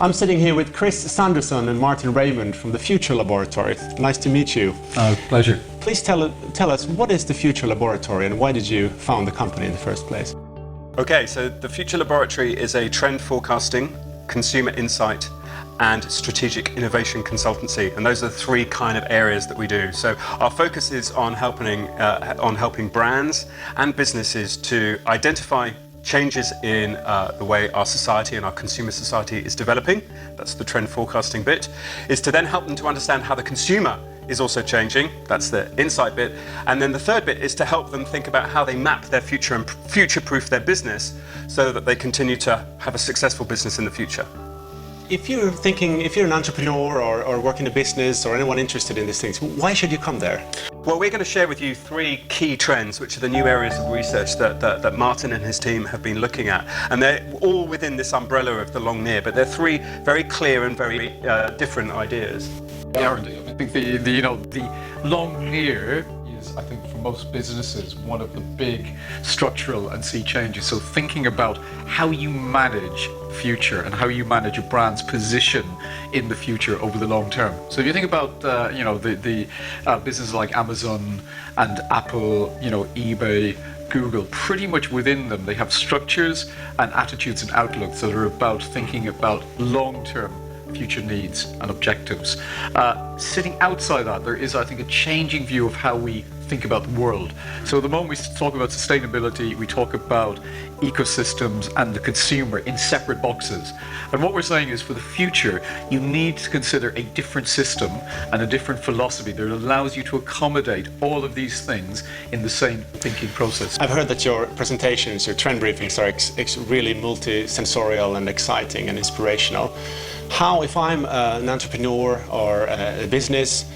I'm sitting here with Chris Sanderson and Martin Raymond from the Future Laboratory. Nice to meet you. Pleasure. Please tell us, what is the Future Laboratory and why did you found the company in the first place? Okay, so the Future Laboratory is a trend forecasting, consumer insight and strategic innovation consultancy, and those are the three kind of areas that we do. So our focus is on helping brands and businesses to identify changes in the way our society and our consumer society is developing. That's the trend forecasting bit. Is to then help them to understand how the consumer is also changing. That's the insight bit. And then the third bit is to help them think about how they map their future and future-proof their business so that they continue to have a successful business in the future. If you're an entrepreneur or work in a business or anyone interested in these things, why should you come there? Well, we're going to share with you three key trends, which are the new areas of research that Martin and his team have been looking at. And they're all within this umbrella of the long near, but they're three very clear and very different ideas. I think the long near is, I think, for most businesses, one of the big structural and sea changes. So thinking about how you manage future and how you manage your brand's position in the future over the long term. So if you think about the businesses like Amazon and Apple, eBay, Google, pretty much within them they have structures and attitudes and outlooks that are about thinking about long-term future needs and objectives. Sitting outside that, there is, I think, a changing view of how we think about the world. So at the moment we talk about sustainability, we talk about ecosystems and the consumer in separate boxes. And what we're saying is, for the future, you need to consider a different system and a different philosophy that allows you to accommodate all of these things in the same thinking process. I've heard that your presentations, your trend briefings are really multi-sensorial and exciting and inspirational. How, if I'm an entrepreneur or a business,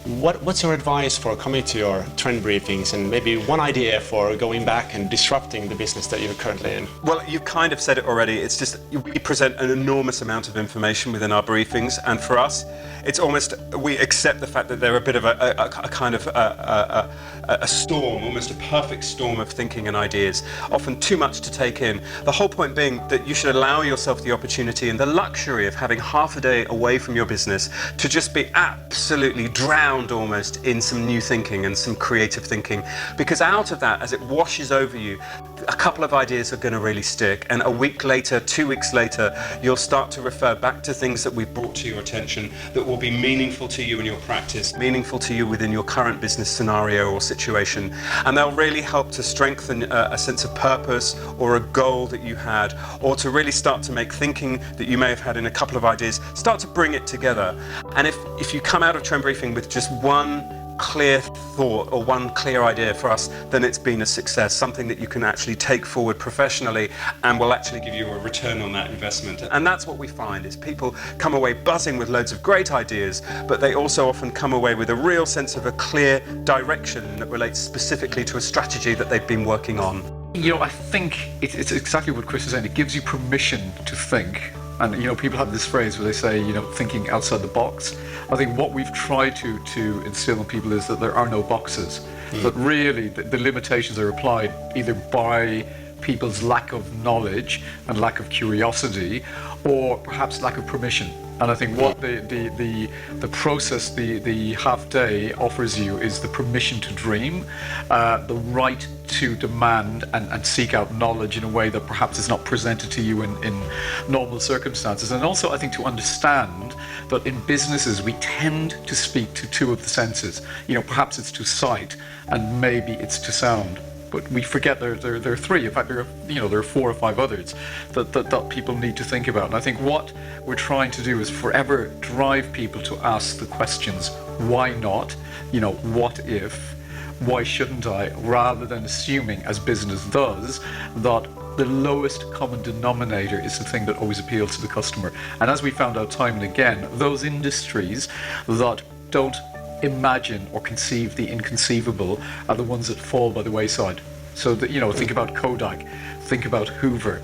what's your advice for coming to your trend briefings and maybe one idea for going back and disrupting the business that you're currently in? Well, you've kind of said it already. It's just we present an enormous amount of information within our briefings, and for us, it's almost, we accept the fact that they're a bit of a kind of a storm, almost a perfect storm of thinking and ideas, often too much to take in. The whole point being that you should allow yourself the opportunity and the luxury of having half a day away from your business to just be absolutely drowned almost in some new thinking and some creative thinking, because out of that, as it washes over you, a couple of ideas are going to really stick, and a week later, 2 weeks later, you'll start to refer back to things that we've brought to your attention that will be meaningful to you in your practice, meaningful to you within your current business scenario or situation, and they'll really help to strengthen a sense of purpose or a goal that you had, or to really start to make thinking that you may have had in a couple of ideas, start to bring it together. And if you come out of trend briefing with just one clear thought or one clear idea, for us, then it's been a success, something that you can actually take forward professionally and will actually give you a return on that investment. And that's what we find, is people come away buzzing with loads of great ideas, but they also often come away with a real sense of a clear direction that relates specifically to a strategy that they've been working on. I think it's exactly what Chris is saying. It gives you permission to think. And people have this phrase where they say, thinking outside the box. I think what we've tried to instill in people is that there are no boxes. That really the limitations are applied either by people's lack of knowledge and lack of curiosity, or perhaps lack of permission. And I think what the process, the half day offers you is the permission to dream, the right to demand and seek out knowledge in a way that perhaps is not presented to you in normal circumstances. And also, I think, to understand that in businesses we tend to speak to two of the senses. Perhaps it's to sight and maybe it's to sound. But we forget there are three. In fact, there are 4 or 5 others that people need to think about. And I think what we're trying to do is forever drive people to ask the questions: why not? What if? Why shouldn't I? Rather than assuming, as business does, that the lowest common denominator is the thing that always appeals to the customer. And as we found out time and again, those industries that don't imagine or conceive the inconceivable are the ones that fall by the wayside. So that, think about Kodak, think about Hoover,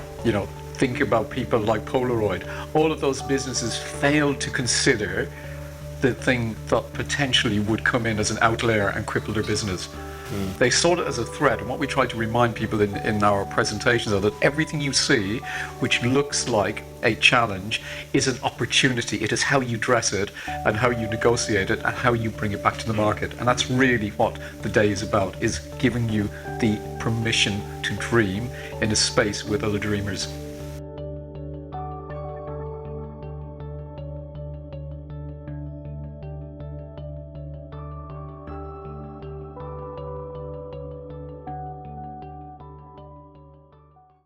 think about people like Polaroid. All of those businesses failed to consider the thing that potentially would come in as an outlier and cripple their business. They saw it as a threat, and what we try to remind people in our presentations are that everything you see which looks like a challenge is an opportunity. It is how you dress it and how you negotiate it and how you bring it back to the market. And that's really what the day is about, is giving you the permission to dream in a space with other dreamers.